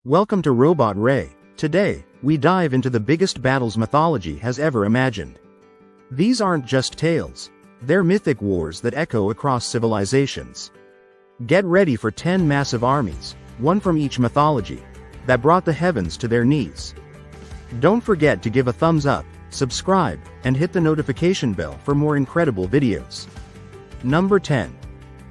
Welcome to Robot Ray. Today, we dive into the biggest battles mythology has ever imagined. These aren't just tales. They're mythic wars that echo across civilizations. Get ready for 10 massive armies, one from each mythology, that brought the heavens to their knees. Don't forget to give a thumbs up, subscribe, and hit the notification bell for more incredible videos. Number 10.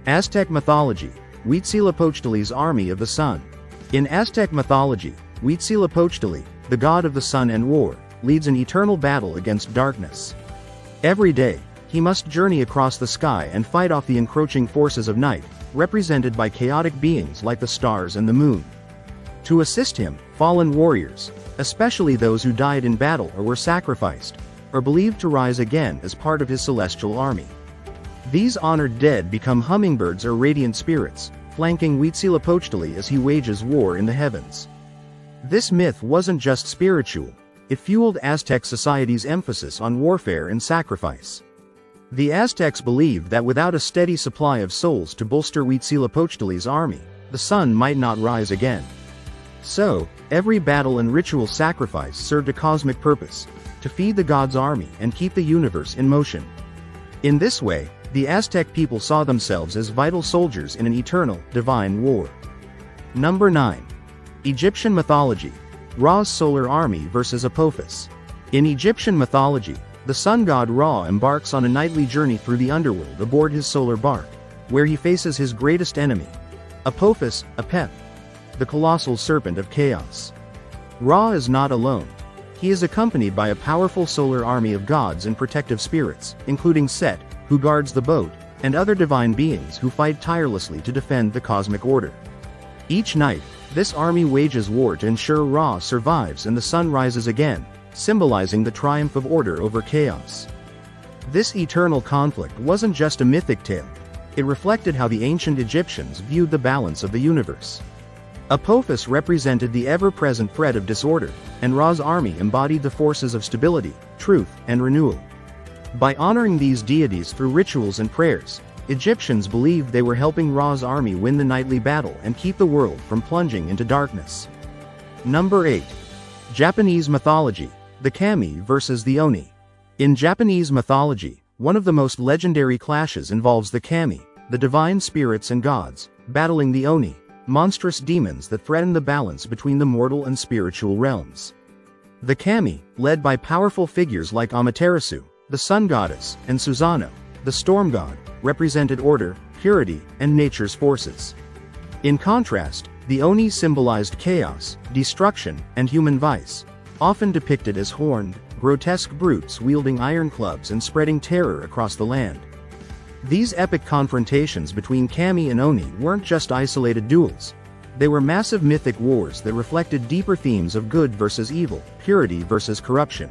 Aztec Mythology, Huitzilopochtli's Army of the Sun. In Aztec mythology, Huitzilopochtli, the god of the sun and war, leads an eternal battle against darkness. Every day, he must journey across the sky and fight off the encroaching forces of night, represented by chaotic beings like the stars and the moon. To assist him, fallen warriors, especially those who died in battle or were sacrificed, are believed to rise again as part of his celestial army. These honored dead become hummingbirds or radiant spirits, flanking Huitzilopochtli as he wages war in the heavens. This myth wasn't just spiritual, it fueled Aztec society's emphasis on warfare and sacrifice. The Aztecs believed that without a steady supply of souls to bolster Huitzilopochtli's army, the sun might not rise again. So, every battle and ritual sacrifice served a cosmic purpose, to feed the god's army and keep the universe in motion. In this way, the Aztec people saw themselves as vital soldiers in an eternal, divine war. Number 9. Egyptian Mythology, Ra's Solar Army vs. Apophis. In Egyptian mythology, the sun god Ra embarks on a nightly journey through the underworld aboard his solar bark, where he faces his greatest enemy, Apophis, Apep, the colossal serpent of chaos. Ra is not alone. He is accompanied by a powerful solar army of gods and protective spirits, including Set, who guards the boat, and other divine beings who fight tirelessly to defend the cosmic order. Each night, this army wages war to ensure Ra survives and the sun rises again, symbolizing the triumph of order over chaos. This eternal conflict wasn't just a mythic tale, it reflected how the ancient Egyptians viewed the balance of the universe. Apophis represented the ever-present threat of disorder, and Ra's army embodied the forces of stability, truth, and renewal. By honoring these deities through rituals and prayers, Egyptians believed they were helping Ra's army win the nightly battle and keep the world from plunging into darkness. Number 8. Japanese Mythology, the Kami vs. the Oni. In Japanese mythology, one of the most legendary clashes involves the Kami, the divine spirits and gods, battling the Oni, monstrous demons that threaten the balance between the mortal and spiritual realms. The Kami, led by powerful figures like Amaterasu, the sun goddess, and Susanoo, the storm god, represented order, purity, and nature's forces. In contrast, the Oni symbolized chaos, destruction, and human vice, often depicted as horned, grotesque brutes wielding iron clubs and spreading terror across the land. These epic confrontations between Kami and Oni weren't just isolated duels. They were massive mythic wars that reflected deeper themes of good versus evil, purity versus corruption.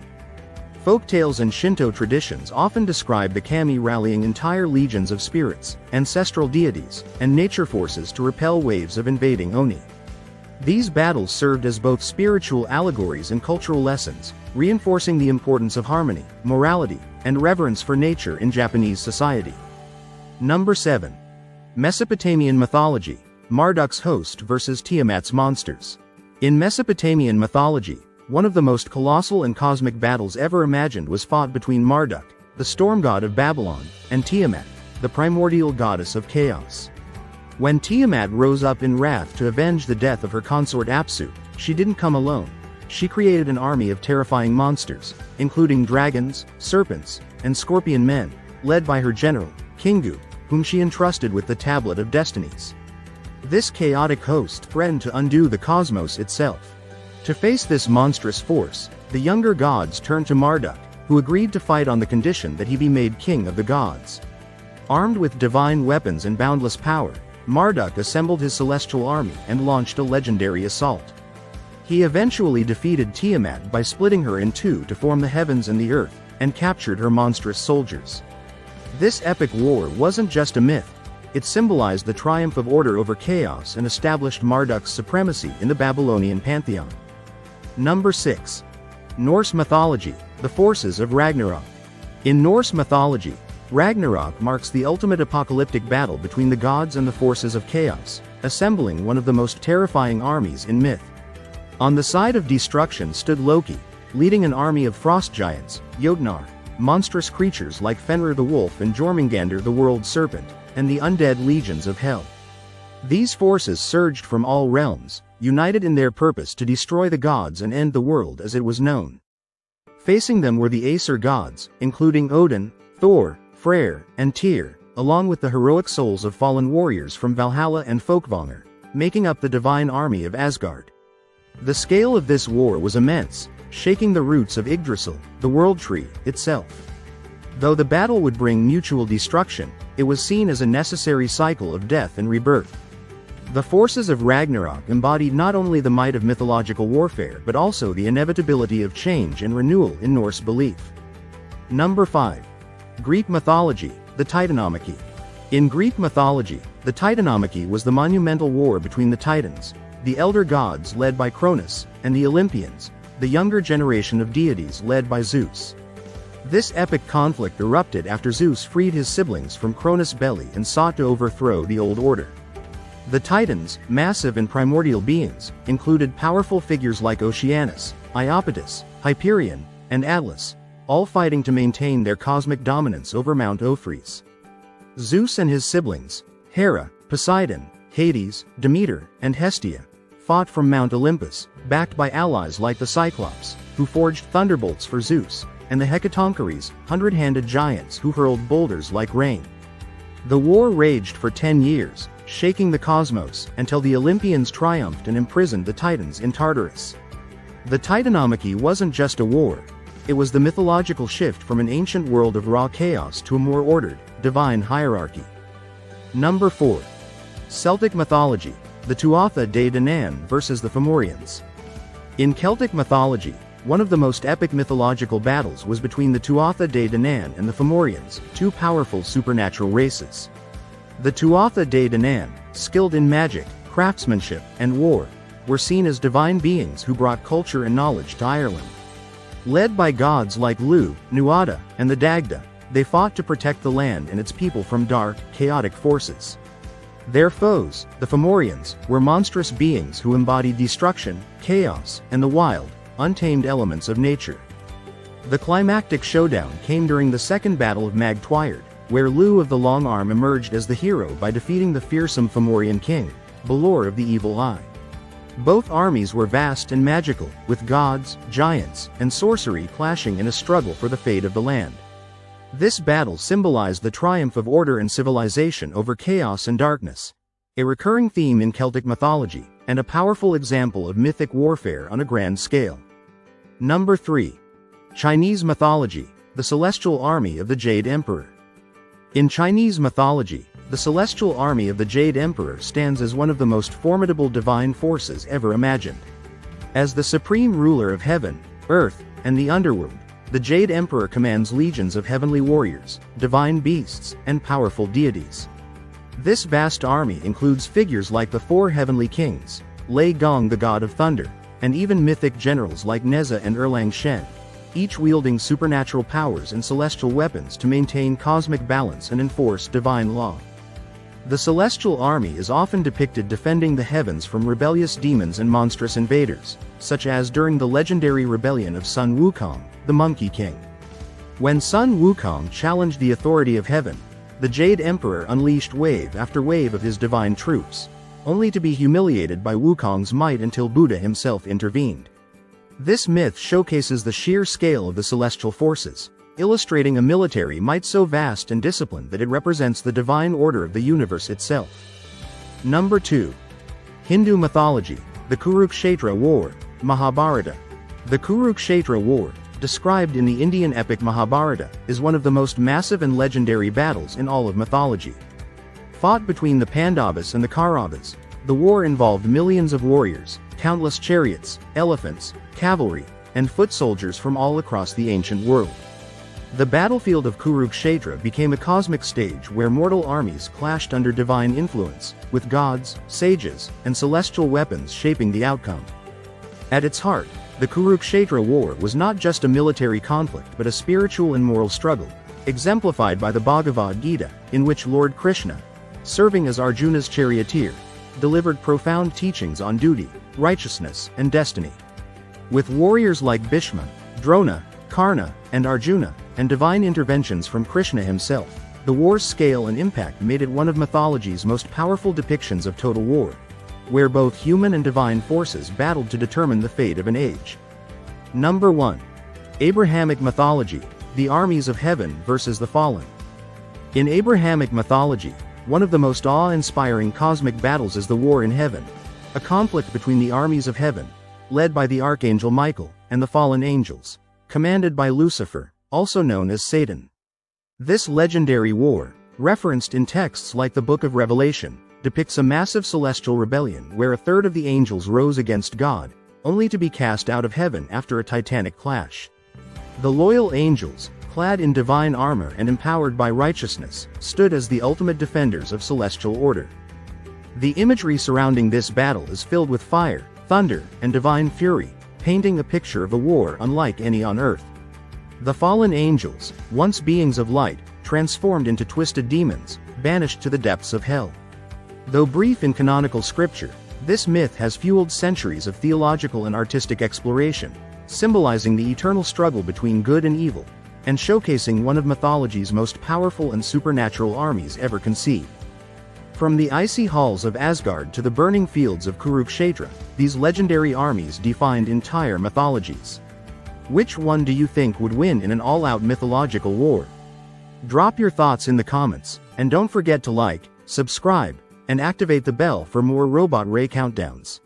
Folktales and Shinto traditions often describe the Kami rallying entire legions of spirits, ancestral deities, and nature forces to repel waves of invading Oni. These battles served as both spiritual allegories and cultural lessons, reinforcing the importance of harmony, morality, and reverence for nature in Japanese society. Number 7. Mesopotamian Mythology, Marduk's host vs. Tiamat's monsters. In Mesopotamian mythology, one of the most colossal and cosmic battles ever imagined was fought between Marduk, the storm god of Babylon, and Tiamat, the primordial goddess of chaos. When Tiamat rose up in wrath to avenge the death of her consort Apsu, she didn't come alone. She created an army of terrifying monsters, including dragons, serpents, and scorpion men, led by her general, Kingu, whom she entrusted with the Tablet of Destinies. This chaotic host threatened to undo the cosmos itself. To face this monstrous force, the younger gods turned to Marduk, who agreed to fight on the condition that he be made king of the gods. Armed with divine weapons and boundless power, Marduk assembled his celestial army and launched a legendary assault. He eventually defeated Tiamat by splitting her in two to form the heavens and the earth, and captured her monstrous soldiers. This epic war wasn't just a myth, it symbolized the triumph of order over chaos and established Marduk's supremacy in the Babylonian pantheon. Number 6. Norse Mythology, the Forces of Ragnarok. In Norse mythology, Ragnarok marks the ultimate apocalyptic battle between the gods and the forces of chaos, assembling one of the most terrifying armies in myth. On the side of destruction stood Loki, leading an army of frost giants, Jotnar, monstrous creatures like Fenrir the wolf and Jormungandr the world serpent, and the undead legions of hell. These forces surged from all realms, united in their purpose to destroy the gods and end the world as it was known. Facing them were the Aesir gods, including Odin, Thor, Freyr, and Tyr, along with the heroic souls of fallen warriors from Valhalla and Folkvanger, making up the divine army of Asgard. The scale of this war was immense, shaking the roots of Yggdrasil, the world tree, itself. Though the battle would bring mutual destruction, it was seen as a necessary cycle of death and rebirth. The forces of Ragnarok embodied not only the might of mythological warfare but also the inevitability of change and renewal in Norse belief. Number 5. Greek Mythology, the Titanomachy. In Greek mythology, the Titanomachy was the monumental war between the Titans, the elder gods led by Cronus, and the Olympians, the younger generation of deities led by Zeus. This epic conflict erupted after Zeus freed his siblings from Cronus' belly and sought to overthrow the old order. The Titans, massive and primordial beings, included powerful figures like Oceanus, Iapetus, Hyperion, and Atlas, all fighting to maintain their cosmic dominance over Mount Ophrys. Zeus and his siblings, Hera, Poseidon, Hades, Demeter, and Hestia, fought from Mount Olympus, backed by allies like the Cyclops, who forged thunderbolts for Zeus, and the Hecatoncheires, hundred-handed giants who hurled boulders like rain. The war raged for 10 years, shaking the cosmos, until the Olympians triumphed and imprisoned the Titans in Tartarus. The Titanomachy wasn't just a war, it was the mythological shift from an ancient world of raw chaos to a more ordered, divine hierarchy. Number 4. Celtic Mythology, the Tuatha De Danann versus the Fomorians. In Celtic mythology, one of the most epic mythological battles was between the Tuatha De Danann and the Fomorians, two powerful supernatural races. The Tuatha De Danann, skilled in magic, craftsmanship, and war, were seen as divine beings who brought culture and knowledge to Ireland. Led by gods like Lu, Nuada, and the Dagda, they fought to protect the land and its people from dark, chaotic forces. Their foes, the Fomorians, were monstrous beings who embodied destruction, chaos, and the wild, untamed elements of nature. The climactic showdown came during the Second Battle of Mag Twyard, where Lu of the Long Arm emerged as the hero by defeating the fearsome Fomorian king, Balor of the Evil Eye. Both armies were vast and magical, with gods, giants, and sorcery clashing in a struggle for the fate of the land. This battle symbolized the triumph of order and civilization over chaos and darkness, a recurring theme in Celtic mythology, and a powerful example of mythic warfare on a grand scale. Number 3. Chinese Mythology, the Celestial Army of the Jade Emperor. In Chinese mythology, the Celestial Army of the Jade Emperor stands as one of the most formidable divine forces ever imagined. As the supreme ruler of heaven, earth, and the underworld, the Jade Emperor commands legions of heavenly warriors, divine beasts, and powerful deities. This vast army includes figures like the four heavenly kings, Lei Gong the god of thunder, and even mythic generals like Neza and Erlang Shen, each wielding supernatural powers and celestial weapons to maintain cosmic balance and enforce divine law. The Celestial Army is often depicted defending the heavens from rebellious demons and monstrous invaders, such as during the legendary rebellion of Sun Wukong, the Monkey King. When Sun Wukong challenged the authority of heaven, the Jade Emperor unleashed wave after wave of his divine troops, only to be humiliated by Wukong's might until Buddha himself intervened. This myth showcases the sheer scale of the celestial forces, illustrating a military might so vast and disciplined that it represents the divine order of the universe itself. Number 2. Hindu Mythology, the Kurukshetra War, Mahabharata. The Kurukshetra War, described in the Indian epic Mahabharata, is one of the most massive and legendary battles in all of mythology. Fought between the Pandavas and the Kauravas, the war involved millions of warriors, countless chariots, elephants, cavalry, and foot soldiers from all across the ancient world. The battlefield of Kurukshetra became a cosmic stage where mortal armies clashed under divine influence, with gods, sages, and celestial weapons shaping the outcome. At its heart, the Kurukshetra War was not just a military conflict but a spiritual and moral struggle, exemplified by the Bhagavad Gita, in which Lord Krishna, serving as Arjuna's charioteer, delivered profound teachings on duty, righteousness, and destiny. With warriors like Bhishma, Drona, Karna, and Arjuna, and divine interventions from Krishna himself, the war's scale and impact made it one of mythology's most powerful depictions of total war, where both human and divine forces battled to determine the fate of an age. Number 1. Abrahamic Mythology, the Armies of Heaven versus the Fallen. In Abrahamic mythology, one of the most awe-inspiring cosmic battles is the war in heaven, a conflict between the armies of heaven, led by the archangel Michael, and the fallen angels, commanded by Lucifer, also known as Satan. This legendary war, referenced in texts like the Book of Revelation, depicts a massive celestial rebellion where a third of the angels rose against God, only to be cast out of heaven after a titanic clash. The loyal angels, clad in divine armor and empowered by righteousness, stood as the ultimate defenders of celestial order. The imagery surrounding this battle is filled with fire, thunder, and divine fury, painting a picture of a war unlike any on earth. The fallen angels, once beings of light, transformed into twisted demons, banished to the depths of hell. Though brief in canonical scripture, this myth has fueled centuries of theological and artistic exploration, symbolizing the eternal struggle between good and evil, and showcasing one of mythology's most powerful and supernatural armies ever conceived. From the icy halls of Asgard to the burning fields of Kurukshetra, these legendary armies defined entire mythologies. Which one do you think would win in an all-out mythological war? Drop your thoughts in the comments, and don't forget to like, subscribe, and activate the bell for more Robot Ray countdowns.